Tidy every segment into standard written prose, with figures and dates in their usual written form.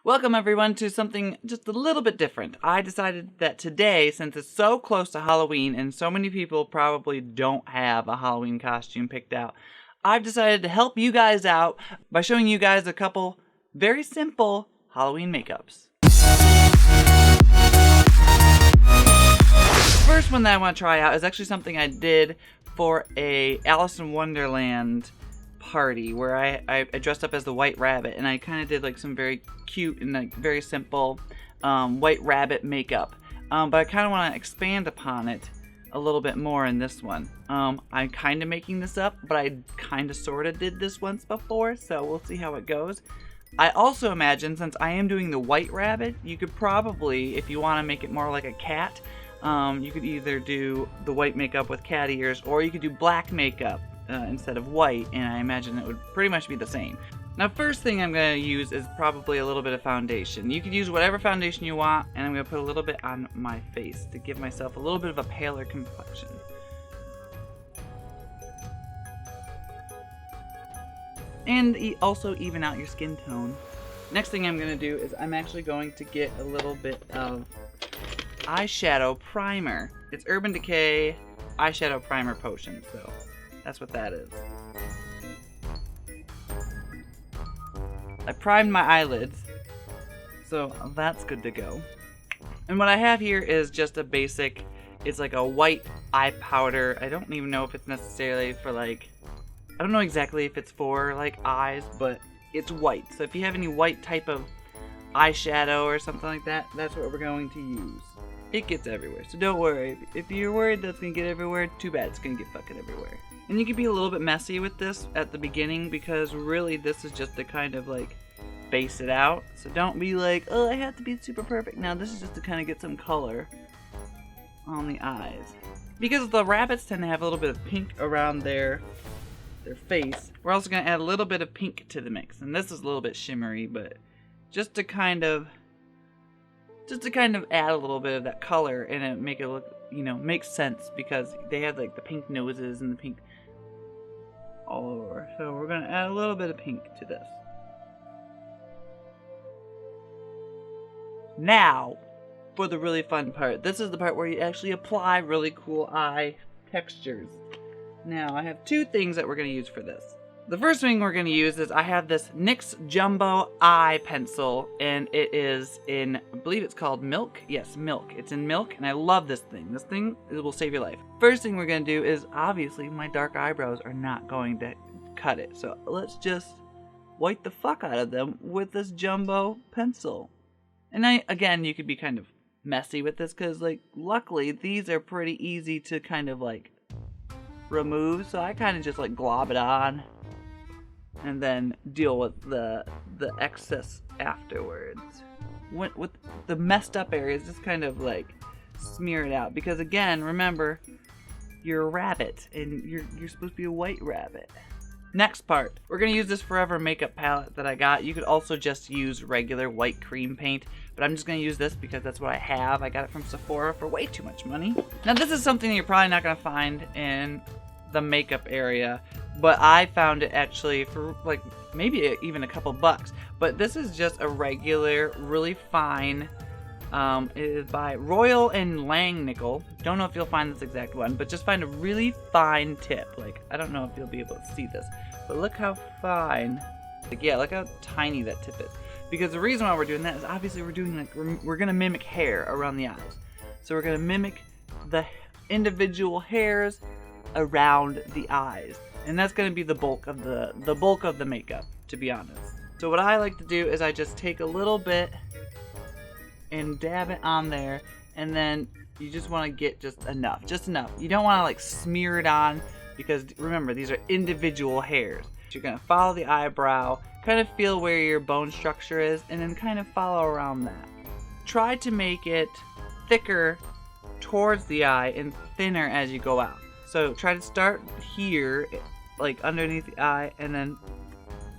Welcome everyone to something just a little bit different. I decided that today, since it's so close to Halloween and so many people probably don't have a Halloween costume picked out, I've decided to help you guys out by showing you guys a couple very simple Halloween makeups. The first one that I want to try out is actually something I did for a Alice in Wonderland party where I dressed up as the White Rabbit, and I kind of did like some very cute and like very simple White Rabbit makeup, but I kind of want to expand upon it a little bit more in this one. I'm kind of making this up, but I kind of sort of did this once before, so we'll see how it goes. I also imagine, since I am doing the White Rabbit, you could probably, if you want to make it more like a cat, you could either do the white makeup with cat ears, or you could do black makeup instead of white, and I imagine it would pretty much be the same. Now, first thing I'm going to use is probably a little bit of foundation. You could use whatever foundation you want, and I'm going to put a little bit on my face to give myself a little bit of a paler complexion. And also even out your skin tone. Next thing I'm going to do is I'm actually going to get a little bit of eyeshadow primer. It's Urban Decay eyeshadow primer potion, so that's what that is. I primed my eyelids, so that's good to go. And what I have here is just a basic, it's like a white eye powder. I don't even know if it's necessarily for like, I don't know exactly if it's for like eyes, but it's white. So if you have any white type of eyeshadow or something like that, that's what we're going to use. It gets everywhere, so don't worry. If you're worried that's gonna get everywhere, too bad, it's gonna get fucking everywhere. And you can be a little bit messy with this at the beginning, because really this is just to kind of like base it out. So don't be like, oh, I have to be super perfect. Now this is just to kind of get some color on the eyes. Because the rabbits tend to have a little bit of pink around their face, we're also gonna add a little bit of pink to the mix. And this is a little bit shimmery, but just to kind of add a little bit of that color and it make it look, you know, make sense, because they have like the pink noses and the pink all over. So we're gonna add a little bit of pink to this. Now, for the really fun part. This is the part where you actually apply really cool eye textures. Now, I have two things that we're gonna use for this. The first thing we're going to use is I have this NYX Jumbo Eye Pencil, and it is in, I believe it's called Milk. Yes, Milk. It's in Milk, and I love this thing. This thing, it will save your life. First thing we're going to do is, obviously, my dark eyebrows are not going to cut it. So let's just white the fuck out of them with this Jumbo pencil. And again, you could be kind of messy with this, because, like, luckily, these are pretty easy to kind of, like, remove. So I kind of just, like, glob it on and then deal with the excess afterwards. With the messed up areas, just kind of like smear it out, because again, remember, you're a rabbit and you're supposed to be a white rabbit. Next part, we're gonna use this Forever makeup palette that I got. You could also just use regular white cream paint, but I'm just gonna use this because that's what I have. I got it from Sephora for way too much money. Now this is something you're probably not gonna find in the makeup area, but I found it actually for like maybe even a couple bucks. But this is just a regular, really fine, it is by Royal and Langnickel. Don't know if you'll find this exact one, but just find a really fine tip. Like, I don't know if you'll be able to see this, but look how fine, like, yeah, look how tiny that tip is. Because the reason why we're doing that is obviously we're doing like, we're gonna mimic hair around the eyes. So we're gonna mimic the individual hairs around the eyes, and that's going to be the bulk of the makeup, to be honest. So what I like to do is I just take a little bit and dab it on there, and then you just want to get just enough. You don't want to like smear it on, because remember, these are individual hairs. So you're going to follow the eyebrow, kind of feel where your bone structure is, and then kind of follow around that. Try to make it thicker towards the eye and thinner as you go out. So try to start here, like underneath the eye, and then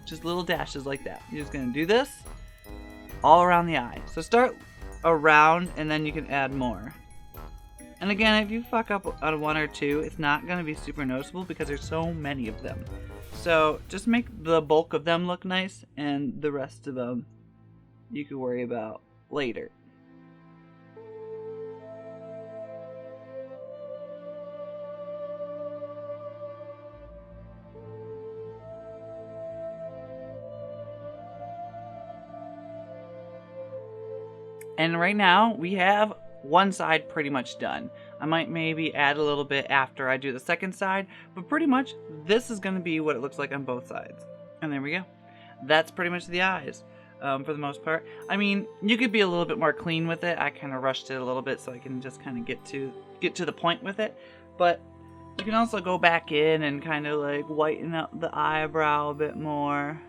just little dashes like that. You're just gonna do this all around the eye. So start around, and then you can add more. And again, if you fuck up on one or two, it's not gonna be super noticeable because there's so many of them. So just make the bulk of them look nice, and the rest of them you can worry about later. And right now we have one side pretty much done. I might maybe add a little bit after I do the second side, but pretty much this is going to be what it looks like on both sides. And there we go. That's pretty much the eyes for the most part. I mean, you could be a little bit more clean with it. I kind of rushed it a little bit so I can just kind of get to the point with it. But you can also go back in and kind of like whiten up the eyebrow a bit more.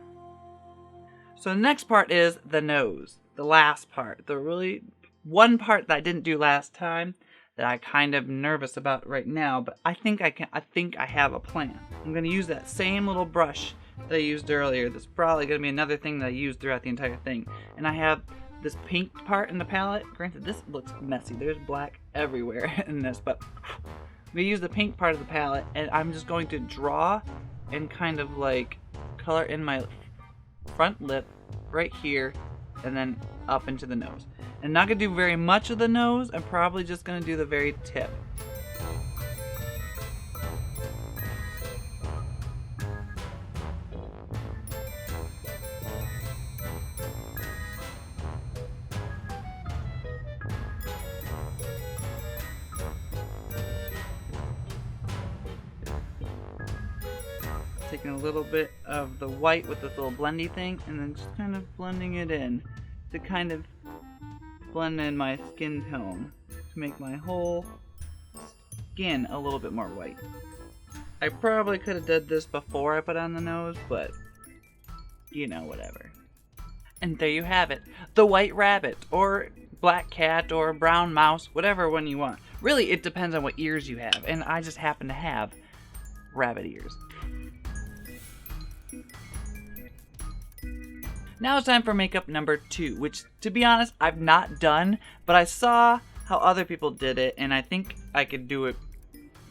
So the next part is the nose. The last part, the really one part that I didn't do last time that I kind of nervous about right now, but I think I have a plan. I'm going to use that same little brush that I used earlier. That's probably going to be another thing that I use throughout the entire thing. And I have this pink part in the palette. Granted, this looks messy. There's black everywhere in this, but I'm going to use the pink part of the palette, and I'm just going to draw and kind of like color in my front lip right here, and then up into the nose. I'm not going to do very much of the nose. I'm probably just going to do the very tip. Taking a little bit of the white with this little blendy thing, and then just kind of blending it in to kind of blend in my skin tone to make my whole skin a little bit more white. I probably could have did this before I put on the nose, but you know, whatever. And there you have it, the white rabbit, or black cat, or brown mouse, whatever one you want. Really, it depends on what ears you have, and I just happen to have rabbit ears. Now it's time for makeup number 2, which, to be honest, I've not done, but I saw how other people did it, and I think I could do it,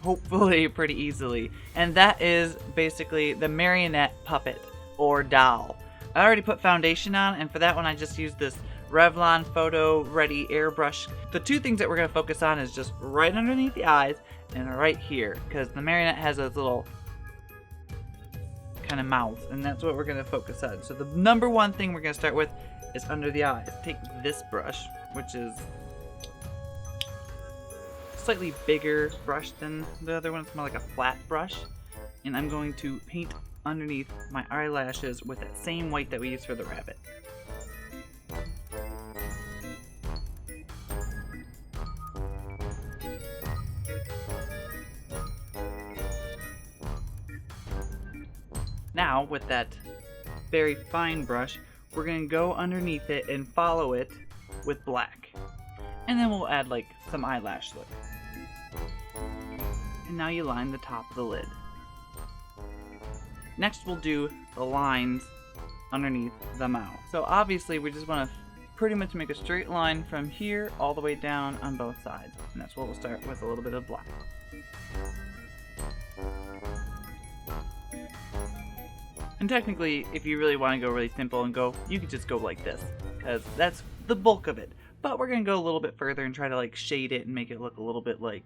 hopefully, pretty easily. And that is basically the marionette puppet, or doll. I already put foundation on, and for that one I just used this Revlon Photo Ready airbrush. The two things that we're going to focus on is just right underneath the eyes, and right here, because the marionette has those little kind of mouth, and that's what we're going to focus on. So the number one thing we're going to start with is under the eyes. Take this brush, which is a slightly bigger brush than the other one. It's more like a flat brush, and I'm going to paint underneath my eyelashes with that same white that we used for the rabbit. Now, with that very fine brush, we're going to go underneath it and follow it with black. And then we'll add like some eyelash look. And now you line the top of the lid. Next we'll do the lines underneath the mouth. So obviously we just want to pretty much make a straight line from here all the way down on both sides. And that's what we'll start with, a little bit of black. And technically, if you really want to go really simple and go, you could just go like this, because that's the bulk of it. But we're going to go a little bit further and try to like shade it and make it look a little bit like,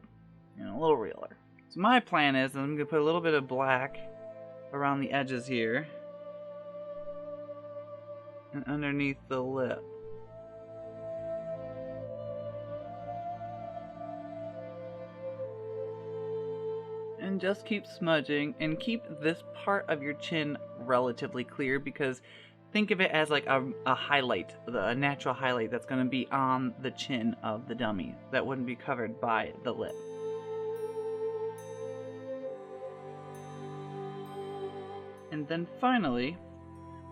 you know, a little realer. So my plan is I'm going to put a little bit of black around the edges here and underneath the lip. And just keep smudging, and keep this part of your chin relatively clear, because think of it as like a highlight, a natural highlight that's going to be on the chin of the dummy that wouldn't be covered by the lip. And then finally,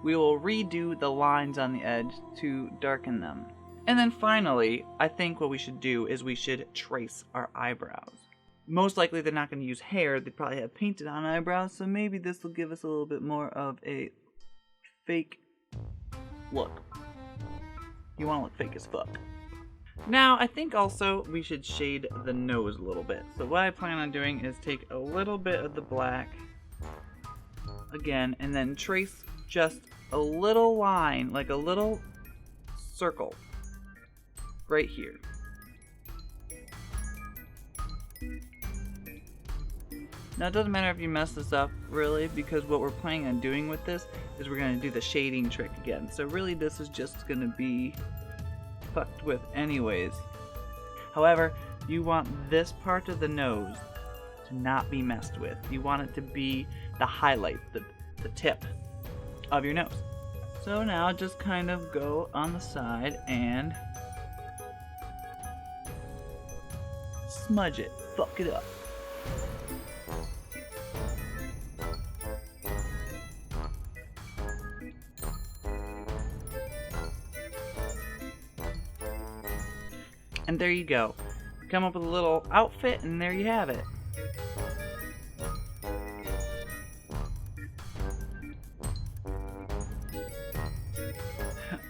we will redo the lines on the edge to darken them. And then finally, I think what we should do is we should trace our eyebrows. Most likely they're not going to use hair, they probably have painted on eyebrows, so maybe this will give us a little bit more of a fake look. You want to look fake as fuck. Now, I think also we should shade the nose a little bit. So what I plan on doing is take a little bit of the black, again, and then trace just a little line, like a little circle right here. Now it doesn't matter if you mess this up really, because what we're planning on doing with this is we're going to do the shading trick again. So really this is just going to be fucked with anyways. However, you want this part of the nose to not be messed with. You want it to be the highlight, the tip of your nose. So now just kind of go on the side and smudge it, fuck it up. And there you go. Come up with a little outfit and there you have it.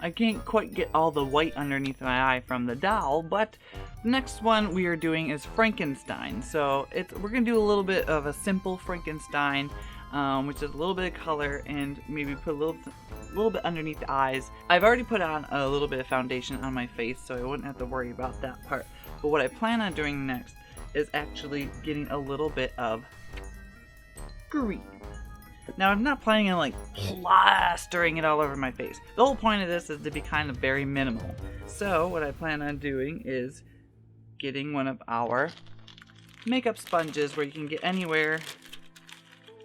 I can't quite get all the white underneath my eye from the doll, but the next one we are doing is Frankenstein. So we're going to do a little bit of a simple Frankenstein, which is a little bit of color and maybe put a little bit underneath the eyes. I've already put on a little bit of foundation on my face, so I wouldn't have to worry about that part. But what I plan on doing next is actually getting a little bit of green. Now I'm not planning on like plastering it all over my face. The whole point of this is to be kind of very minimal. So what I plan on doing is getting one of our makeup sponges where you can get anywhere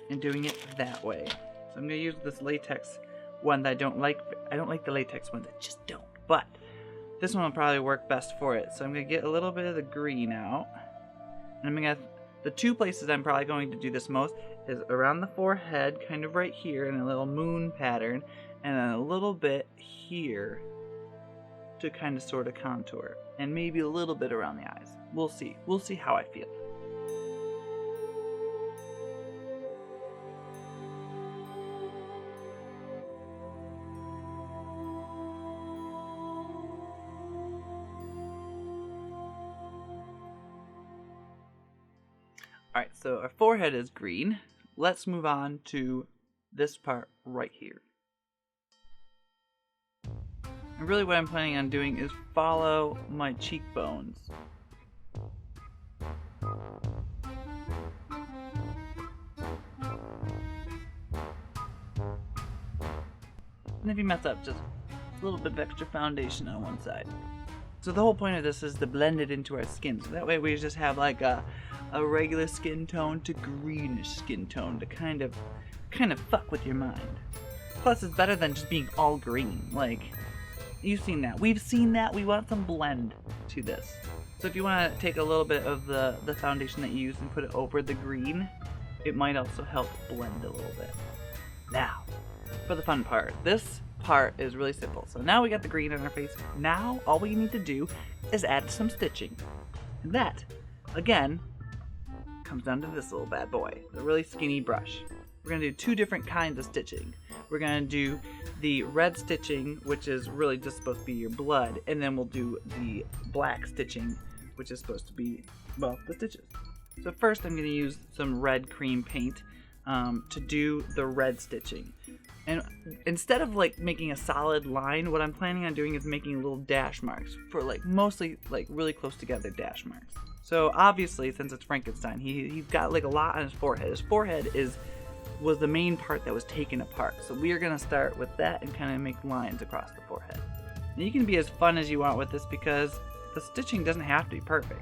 and doing it that way. So I'm going to use this latex one that I don't like the latex ones, I just don't. But this one will probably work best for it. So I'm going to get a little bit of the green out. And I'm going to, the two places I'm probably going to do this most is around the forehead, kind of right here in a little moon pattern, and then a little bit here to kind of sort of contour, and maybe a little bit around the eyes. We'll see. We'll see how I feel. Alright, so our forehead is green. Let's move on to this part right here. And really what I'm planning on doing is follow my cheekbones. And if you mess up, just a little bit of extra foundation on one side. So the whole point of this is to blend it into our skin. So that way we just have like a regular skin tone to greenish skin tone to kind of fuck with your mind. Plus it's better than just being all green. Like, you've seen that. We've seen that. We want some blend to this. So if you want to take a little bit of the foundation that you use and put it over the green, it might also help blend a little bit. Now, for the fun part. This part is really simple. So now we got the green on our face. Now all we need to do is add some stitching. And that, again, comes down to this little bad boy, the really skinny brush. We're going to do two different kinds of stitching. We're going to do the red stitching, which is really just supposed to be your blood, and then we'll do the black stitching, which is supposed to be, well, the stitches. So first I'm going to use some red cream paint to do the red stitching. And instead of like making a solid line, what I'm planning on doing is making little dash marks for like mostly like really close together dash marks. So obviously, since it's Frankenstein, he's got like a lot on his forehead. His forehead was the main part that was taken apart. So we are gonna start with that and kind of make lines across the forehead. And you can be as fun as you want with this because the stitching doesn't have to be perfect.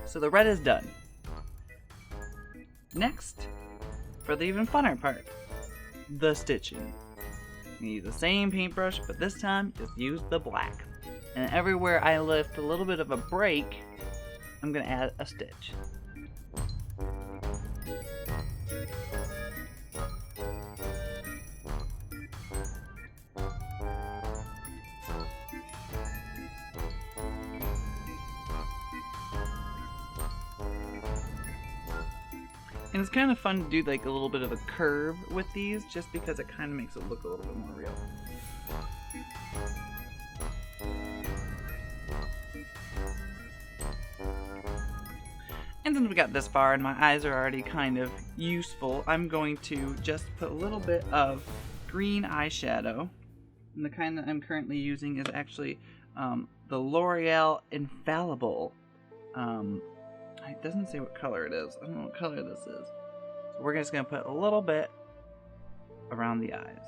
So the red is done. Next, for the even funner part, the stitching. You use the same paintbrush, but this time just use the black. And everywhere I left a little bit of a break, I'm gonna add a stitch. And it's kind of fun to do like a little bit of a curve with these, just because it kind of makes it look a little bit more real. And since we got this far and my eyes are already kind of useful, I'm going to just put a little bit of green eyeshadow. And the kind that I'm currently using is actually the L'Oreal Infallible. It doesn't say what color it is. I don't know what color this is. So we're just going to put a little bit around the eyes.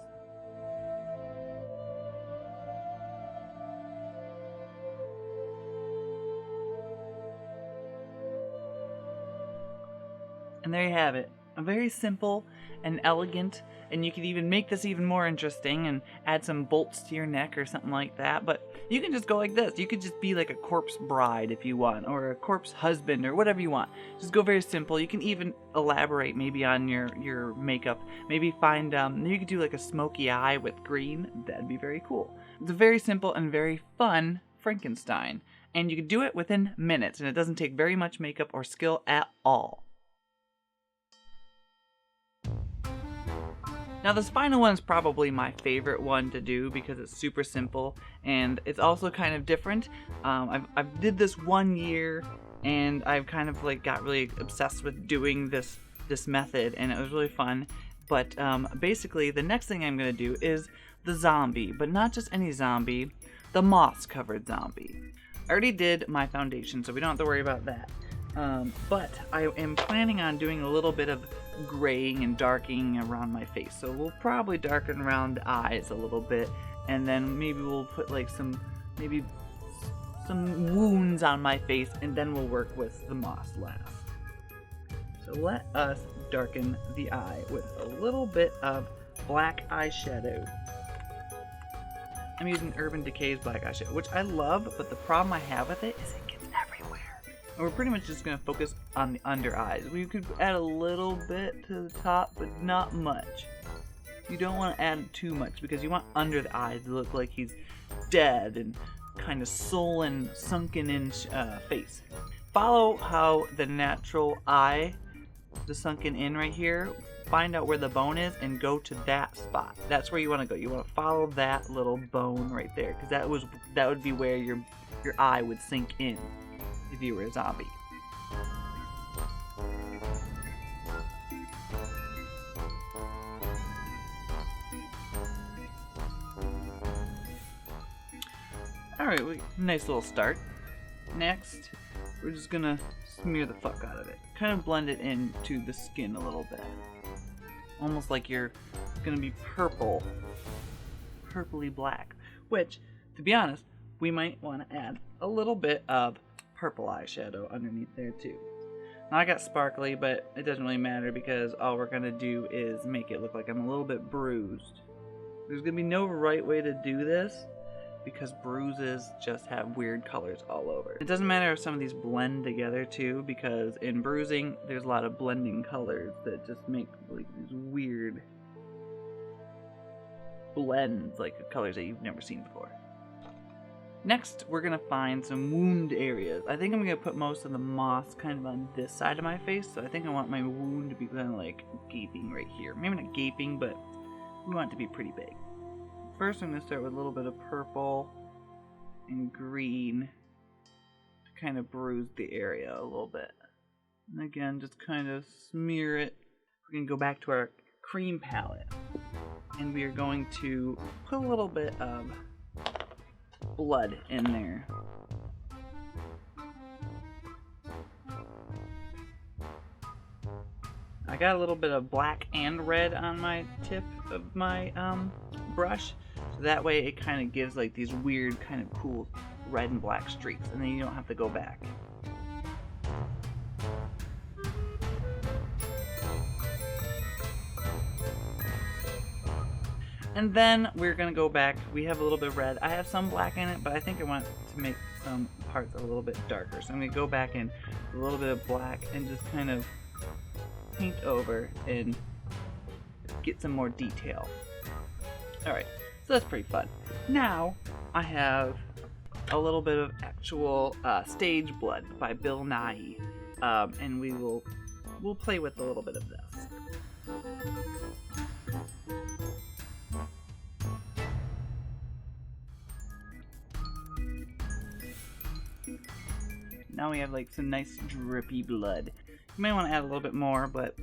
And there you have it. A very simple and elegant, and you could even make this even more interesting and add some bolts to your neck or something like that. But you can just go like this. You could just be like a corpse bride if you want, or a corpse husband, or whatever you want. Just go very simple. You can even elaborate maybe on your makeup. Maybe find, you could do like a smoky eye with green. That'd be very cool. It's a very simple and very fun Frankenstein. And you can do it within minutes, and it doesn't take very much makeup or skill at all. Now this final one is probably my favorite one to do because it's super simple and it's also kind of different. I've did this 1 year and I've kind of like got really obsessed with doing this method, and it was really fun. But basically the next thing I'm going to do is the zombie, but not just any zombie, the moss covered zombie. I already did my foundation, so we don't have to worry about that. But I am planning on doing a little bit of graying and darkening around my face. So we'll probably darken around the eyes a little bit, and then maybe we'll put like some wounds on my face, and then we'll work with the moss last. So let us darken the eye with a little bit of black eyeshadow. I'm using Urban Decay's black eyeshadow, which I love, but the problem I have with it is it gets everywhere. And we're pretty much just going to focus on the under eyes. We could add a little bit to the top, but not much. You don't want to add too much because you want under the eyes to look like he's dead and kind of sullen, sunken in face. Follow how the natural eye, the sunken in right here, find out where the bone is and go to that spot. That's where you want to go. You want to follow that little bone right there, because that would be where your eye would sink in if you were a zombie. Alright, nice little start. Next, we're just gonna smear the fuck out of it. Kind of blend it into the skin a little bit. Almost like you're gonna be purple. Purpley black. Which, to be honest, we might want to add a little bit of purple eyeshadow underneath there too. Now I got sparkly, but it doesn't really matter because all we're gonna do is make it look like I'm a little bit bruised. There's gonna be no right way to do this because bruises just have weird colors all over. It doesn't matter if some of these blend together too, because in bruising there's a lot of blending colors that just make like these weird blends, like colors that you've never seen before. Next, we're gonna find some wound areas. I think I'm gonna put most of the moss kind of on this side of my face, so I think I want my wound to be kind of like gaping right here. Maybe not gaping, but we want it to be pretty big. First, I'm gonna start with a little bit of purple and green to kind of bruise the area a little bit. And again, just kind of smear it. We're gonna go back to our cream palette, and we are going to put a little bit of blood in there. I got a little bit of black and red on my tip of my brush, so that way it kind of gives like these weird kind of cool red and black streaks, and then you don't have to go back. And then we're gonna go back. We have a little bit of red. I have some black in it, but I think I want to make some parts a little bit darker. So I'm gonna go back in a little bit of black and just kind of paint over and get some more detail. Alright, so that's pretty fun. Now I have a little bit of actual stage blood by Bill Nye. And we will we'll play with a little bit of this. Now we have like some nice drippy blood. You may want to add a little bit more, but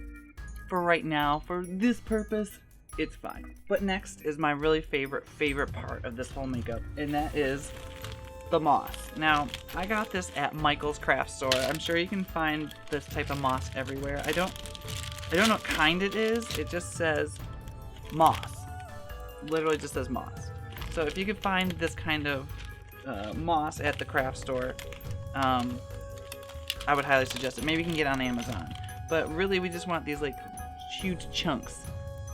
for right now, for this purpose, it's fine. But next is my really favorite part of this whole makeup, and that is the moss. Now, I got this at Michael's craft store. I'm sure you can find this type of moss everywhere. I don't know what kind it is. It just says moss. Literally just says moss. So if you could find this kind of moss at the craft store, I would highly suggest it. Maybe you can get it on Amazon. But really, we just want these like huge chunks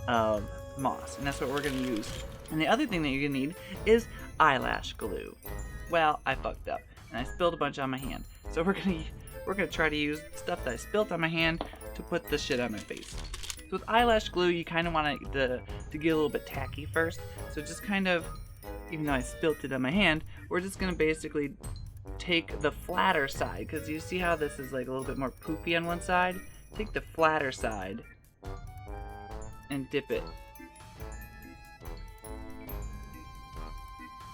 of moss, and that's what we're going to use. And the other thing that you're going to need is eyelash glue. Well, I fucked up, and I spilled a bunch on my hand. So we're gonna try to use stuff that I spilled on my hand to put this shit on my face. So with eyelash glue, you kind of want it to get a little bit tacky first. So just kind of, even though I spilt it on my hand, we're just gonna basically take the flatter side, because you see how this is like a little bit more poofy on one side? Take the flatter side and dip it.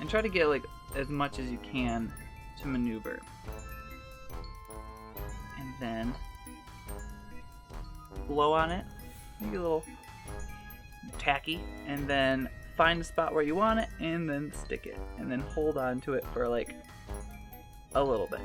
And try to get like as much as you can to maneuver. And then blow on it, make it a little tacky, and then find the spot where you want it and then stick it. And then hold on to it for like a little bit.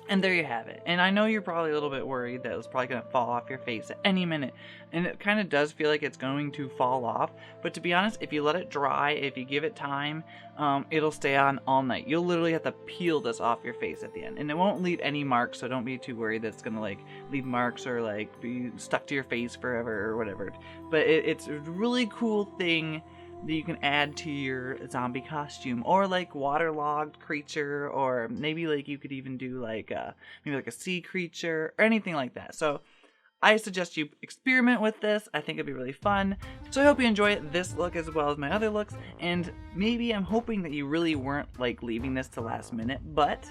And there you have it. And I know you're probably a little bit worried that it's probably going to fall off your face at any minute. And it kind of does feel like it's going to fall off. But to be honest, if you let it dry, if you give it time, it'll stay on all night. You'll literally have to peel this off your face at the end. And it won't leave any marks, so don't be too worried that it's going to like leave marks or like be stuck to your face forever or whatever. But it's a really cool thing that you can add to your zombie costume, or like waterlogged creature, or maybe like you could even do like maybe like a sea creature or anything like that. So I suggest you experiment with this. I think it'd be really fun. So I hope you enjoy this look as well as my other looks, and maybe I'm hoping that you really weren't like leaving this to last minute, but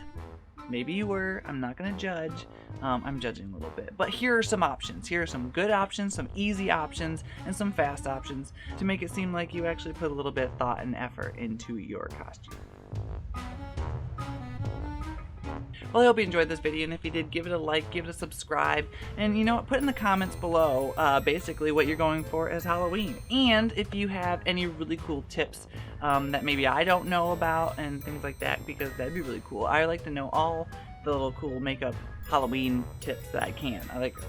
maybe you were. I'm not gonna judge. I'm judging a little bit. But here are some options. Here are some good options, some easy options, and some fast options to make it seem like you actually put a little bit of thought and effort into your costume. Well, I hope you enjoyed this video, and if you did, give it a like, give it a subscribe, and you know what, put in the comments below basically what you're going for as Halloween. And if you have any really cool tips that maybe I don't know about and things like that, because that'd be really cool. I like to know all the little cool makeup Halloween tips that I can.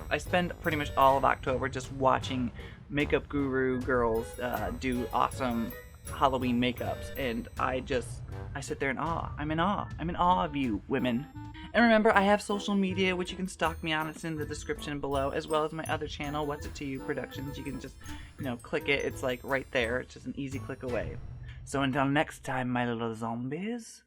I spend pretty much all of October just watching makeup guru girls do awesome Halloween makeups, and I sit there in awe. I'm in awe of you women. And remember, I have social media which you can stalk me on. It's in the description below, as well as my other channel, WhatsItToYa Productions. You can just, click it. It's like right there. It's just an easy click away. So until next time, my little zombies.